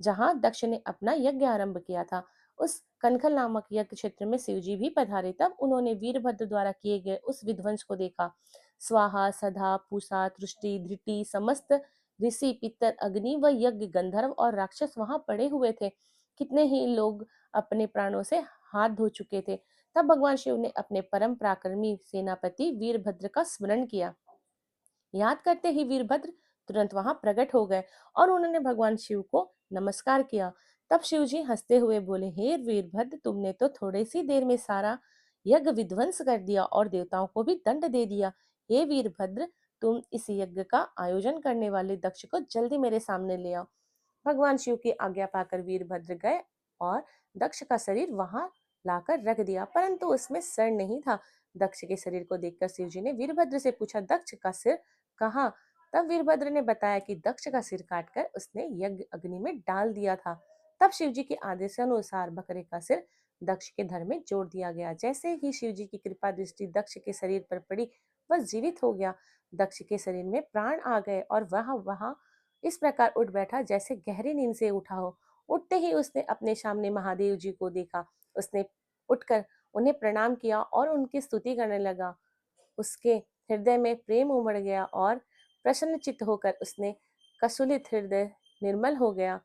जहाँ दक्ष ने अपना यज्ञ आरंभ किया था। उस कनखल नामक यज्ञ क्षेत्र में शिवजी भी पधारे। तब उन्होंने वीरभद्र द्वारा किए गए उस विध्वंस को देखा। स्वाहा, सधा, पूषा, तुष्टि, धृति, समस्त ऋषि, पितर, अग्नि व यज्ञ, गंधर्व और राक्षस वहां पड़े हुए थे। कितने ही लोग अपने प्राणों से हाथ धो चुके थे। तब भगवान शिव ने अपने परम पराक्रमी सेनापति वीरभद्र का स्मरण किया। याद करते ही वीरभद्र तुरंत वहां प्रकट हो गए और उन्होंने भगवान शिव को नमस्कार किया। तब शिव जी हंसते हुए बोले, हे वीरभद्र, तुमने तो थोड़ी सी देर में सारा यज्ञ विध्वंस कर दिया और देवताओं को भी दंड दे दिया। हे वीरभद्र, तुम इस यज्ञ का आयोजन करने वाले दक्ष को जल्दी मेरे सामने ले आओ। भगवान शिव की आज्ञा पाकर वीरभद्र गए और दक्ष का शरीर वहां लाकर रख दिया, परंतु उसमें सिर नहीं था। दक्ष के शरीर को देखकर शिव जी ने वीरभद्र से पूछा, दक्ष का सिर कहाँ? तब वीरभद्र ने बताया कि दक्ष का सिर काटकर उसने यज्ञ अग्नि में डाल दिया था। तब शिव जी के आदेश अनुसार बकरे का सिर दक्ष के धड़ में जोड़ दिया गया। जैसे ही शिव जी की कृपा दृष्टि दक्ष के शरीर पर पड़ी, वह जीवित हो गया। दक्ष के शरीर में प्राण आ गए और वह वहां इस प्रकार उठ बैठा जैसे गहरी नींद से उठा हो। उठते ही उसने अपने सामने महादेव जी को देखा। उसने उठकर उन्हें प्रणाम किया और उनकी स्तुति करने लगा। उसके हृदय में प्रेम उमड़ गया और प्रसन्नचित्त होकर उसने कसूलित हृदय निर्मल हो गया।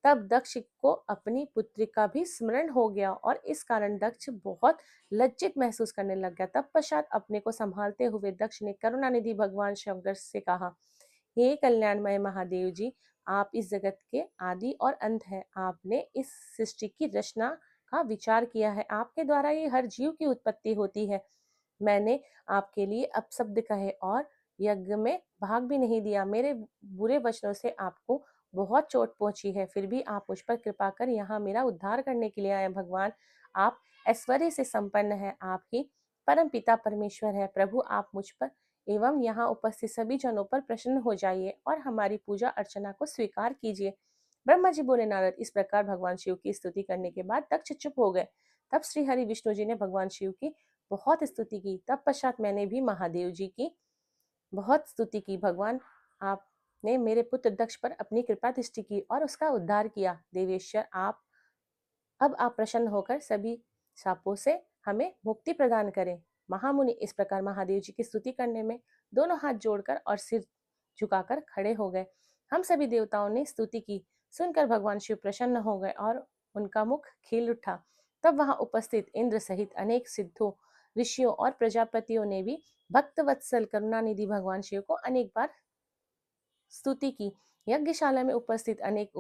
तब दक्ष को अपनी पुत्री का भी स्मरण हो गया और इस कारण दक्ष बहुत लज्जित महसूस करने लग गया। तत्पश्चात अपने को संभालते हुए दक्ष ने करुणानिधि भगवान शंकर से कहा, हे कल्याणमय महादेव जी, आप इस जगत के आदि और अंत है। आपने इस सृष्टि की रचना का विचार किया है। आपके द्वारा ही हर जीव की उत्पत्ति होती है। मैंने आपके लिए अपशब्द कहे और यज्ञ में भाग भी नहीं दिया। मेरे बुरे वचनों से आपको बहुत चोट पहुंची है, फिर भी आप मुझ पर कृपा कर यहाँ मेरा उद्धार करने के लिए आए। भगवान, आप ऐश्वर्य से संपन्न है, आप ही परम पिता परमेश्वर है। प्रभु, आप मुझ पर एवं यहाँ उपस्थित सभी जनों पर प्रसन्न हो जाइए और हमारी पूजा अर्चना को स्वीकार कीजिए। ब्रह्मा जी बोले, नारद, इस प्रकार भगवान शिव की स्तुति करने के बाद दक्ष चुप हो गए। तब श्री हरि विष्णु जी ने भगवान शिव की बहुत स्तुति की। तब पश्चात मैंने भी महादेव जी की बहुत स्तुति की। भगवान, आपने मेरे पुत्र दक्ष पर अपनी कृपा दृष्टि की और उसका उद्धार किया। देवेश्वर, अब आप प्रसन्न होकर सभी शापों से हमें मुक्ति प्रदान करें। महामुनि इस प्रकार महादेव जी की स्तुति करने में दोनों हाथ जोड़कर और सिर झुकाकर खड़े हो गए। हम सभी देवताओं ने स्तुति की सुनकर भगवान शिव प्रसन्न हो गए और उनका मुख खिल उठा। तब वहां उपस्थित इंद्र सहित अनेक सिद्धों, ऋषियों और प्रजापतियों ने भी भक्त वत्सल करुणानिधि भगवान शिव को अनेक बार स्तुति की। यज्ञशाला में उपस्थित अनेक